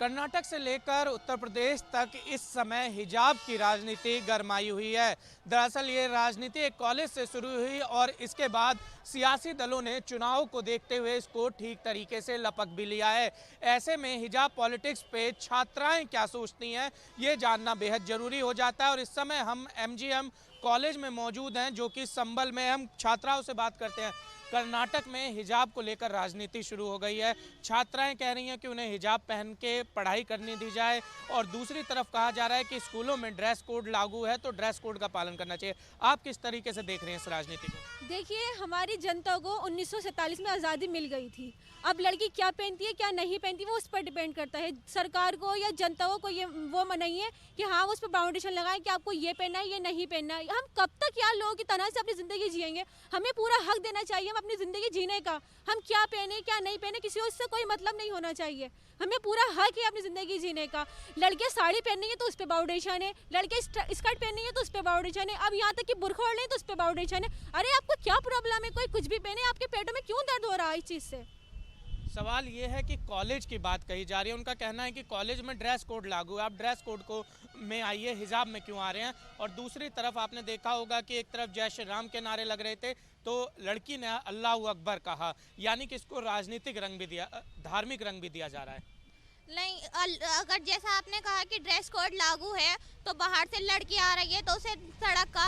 कर्नाटक से लेकर उत्तर प्रदेश तक इस समय हिजाब की राजनीति गरमाई हुई है। दरअसल ये राजनीति एक कॉलेज से शुरू हुई और इसके बाद सियासी दलों ने चुनाव को देखते हुए इसको ठीक तरीके से लपक भी लिया है। ऐसे में हिजाब पॉलिटिक्स पे छात्राएं क्या सोचती हैं, ये जानना बेहद जरूरी हो जाता है। और इस समय हम एमजीएम कॉलेज में मौजूद हैं, जो कि संबल में। हम छात्राओं से बात करते हैं। कर्नाटक में हिजाब को लेकर राजनीति शुरू हो गई है। छात्राएं कह रही हैं कि उन्हें हिजाब पहन के पढ़ाई करनी दी जाए, और दूसरी तरफ कहा जा रहा है कि स्कूलों में ड्रेस कोड लागू है तो ड्रेस कोड का पालन करना चाहिए। आप किस तरीके से देख रहे हैं इस राजनीति को? देखिए, हमारी जनता को 1947 में आज़ादी मिल गई थी। अब लड़की क्या पहनती है क्या नहीं पहनती वो उस पर डिपेंड करता है। सरकार को या जनता को ये वो मनाइए कि हाँ उस पर बाउंडेशन लगाएं कि आपको ये पहनना है ये नहीं पहनना है। हम कब तक यार लोगों की तरह से अपनी ज़िंदगी जिएंगे? हमें पूरा हक देना चाहिए हम अपनी ज़िंदगी जीने का। हम क्या पहने क्या नहीं पहने किसी को इससे कोई मतलब नहीं होना चाहिए। हमें पूरा हक है अपनी ज़िंदगी जीने का। लड़कियाँ साड़ी पहनेंगी है तो उस पर बाउंडेशन है, लड़के स्कर्ट पहनेंगे है तो उस पर बाउंडेशन है, अब यहाँ तक कि बुर्खा ओढ़ लें तो उस पर बाउंडेशन है। अरे आपको क्या प्रॉब्लम है? कोई कुछ भी पहने, आपके पेटों में क्यों दर्द हो रहा है इस चीज़ से? सवाल ये है कि कॉलेज की बात कही जा रही है। उनका कहना है कि कॉलेज में ड्रेस कोड लागू है, आप ड्रेस कोड को में आइए, हिजाब में क्यों आ रहे हैं? और दूसरी तरफ आपने देखा होगा कि एक तरफ जय श्री राम के नारे लग रहे थे तो लड़की ने अल्लाह अकबर कहा, यानी कि इसको राजनीतिक रंग भी दिया, धार्मिक रंग भी दिया जा रहा है। नहीं, अगर जैसा आपने कहा कि ड्रेस कोड लागू है तो बाहर से लड़की आ रही है तो उसे सड़क का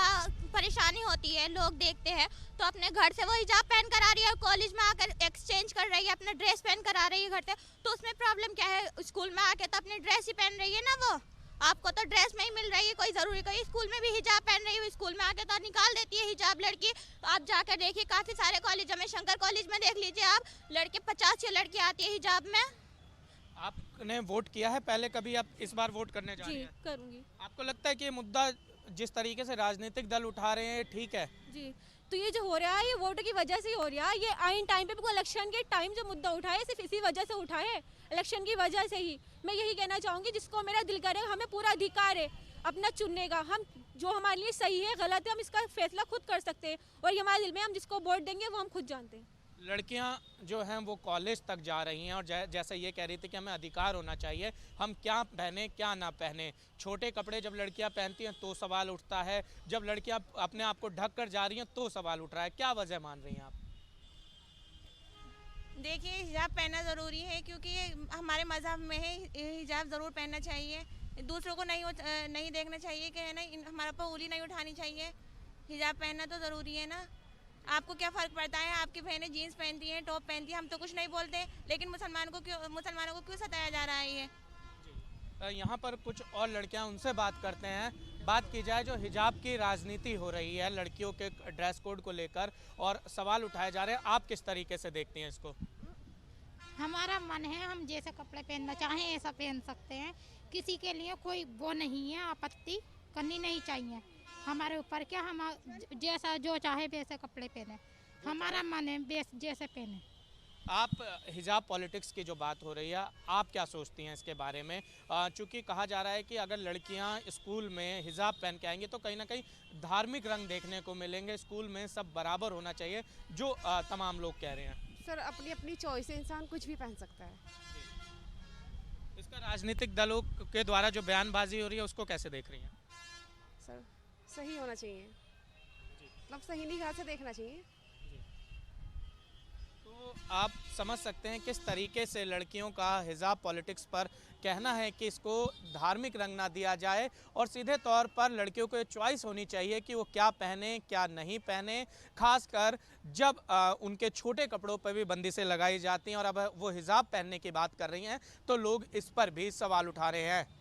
परेशानी होती है, लोग देखते हैं। तो अपने घर से वो हिजाब पहन कर आ रही है और कॉलेज में आकर एक्सचेंज कर रही है, अपना ड्रेस पहन कर आ रही है घर से, तो उसमें प्रॉब्लम क्या है? स्कूल में आके तो अपनी ड्रेस ही पहन रही है ना। वो आपको तो ड्रेस में ही मिल रही है, कोई ज़रूरी कोई स्कूल में भी हिजाब पहन रही है, स्कूल में आके तो निकाल देती है हिजाब लड़की। तो आप जाकर देखिए काफ़ी सारे कॉलेज में, शंकर कॉलेज में देख लीजिए आप, लड़के 50 लड़की आती है हिजाब में। आपने वोट किया है पहले कभी? आप इस बार वोट करने जा रहे हैं? जी करूँगी। आपको लगता है कि ये मुद्दा जिस तरीके से राजनीतिक दल उठा रहे हैं ठीक है? जी, तो ये जो हो रहा है ये वोटों की वजह से ही हो रहा है। ये आइन टाइम पे इलेक्शन के टाइम जो मुद्दा उठाए सिर्फ इसी वजह से उठाए, इलेक्शन की वजह से ही। मैं यही कहना चाहूँगी, जिसको मेरा दिल करे हमें पूरा अधिकार है अपना चुनने का। हम जो हमारे लिए सही है गलत है हम इसका फैसला खुद कर सकते हैं, और ये हमारे दिल में, हम जिसको वोट देंगे वो हम खुद जानते हैं। लड़कियां जो हैं वो कॉलेज तक जा रही हैं और जैसे ये कह रही थी कि हमें अधिकार होना चाहिए, हम क्या पहने क्या ना पहने। छोटे कपड़े जब लड़कियां पहनती हैं तो सवाल उठता है, जब लड़कियां अपने आप को ढक कर जा रही हैं तो सवाल उठ रहा है। क्या वजह मान रही हैं आप? देखिए, हिजाब पहनना ज़रूरी है क्योंकि ये हमारे मज़हब में है, हिजाब ज़रूर पहनना चाहिए। दूसरों को नहीं देखना चाहिए कि है ना, हमारे पर उंगली नहीं उठानी चाहिए। हिजाब पहनना तो ज़रूरी है ना। आपको क्या फ़र्क पड़ता है? आपकी बहनें जीन्स पहनती हैं, टॉप पहनती हैं, हम तो कुछ नहीं बोलते, लेकिन मुसलमानों को क्यों सताया जा रहा है ये? यहाँ पर कुछ और लड़कियां, उनसे बात करते हैं। बात की जाए जो हिजाब की राजनीति हो रही है लड़कियों के ड्रेस कोड को लेकर और सवाल उठाए जा रहे हैं, आप किस तरीके से देखती हैं इसको? हमारा मन है, हम जैसे कपड़े पहनना चाहें ऐसा पहन सकते हैं। किसी के लिए कोई वो नहीं है, आपत्ति करनी नहीं चाहिए। हमारे ऊपर क्या, हम जैसा जो चाहे वैसे कपड़े पहने, हमारा मन है जैसे पहने। आप हिजाब पॉलिटिक्स की जो बात हो रही है, आप क्या सोचती हैं इसके बारे में? चूँकि कहा जा रहा है कि अगर लड़कियां स्कूल में हिजाब पहन के आएंगी तो कहीं ना कहीं धार्मिक रंग देखने को मिलेंगे, स्कूल में सब बराबर होना चाहिए, जो तमाम लोग कह रहे हैं। सर, अपनी अपनी चॉइस है, इंसान कुछ भी पहन सकता है। इसका राजनीतिक दलों के द्वारा जो बयानबाजी हो रही है उसको कैसे देख रही हैं? सर, सही होना चाहिए, मतलब सही निगाह से देखना चाहिए। तो आप समझ सकते हैं किस तरीके से लड़कियों का हिजाब पॉलिटिक्स पर कहना है कि इसको धार्मिक रंग ना दिया जाए, और सीधे तौर पर लड़कियों को ये चॉइस होनी चाहिए कि वो क्या पहने क्या नहीं पहने, खासकर जब उनके छोटे कपड़ों पर भी बंदिशें लगाई जाती हैं और अब वो हिजाब पहनने की बात कर रही हैं तो लोग इस पर भी सवाल उठा रहे हैं।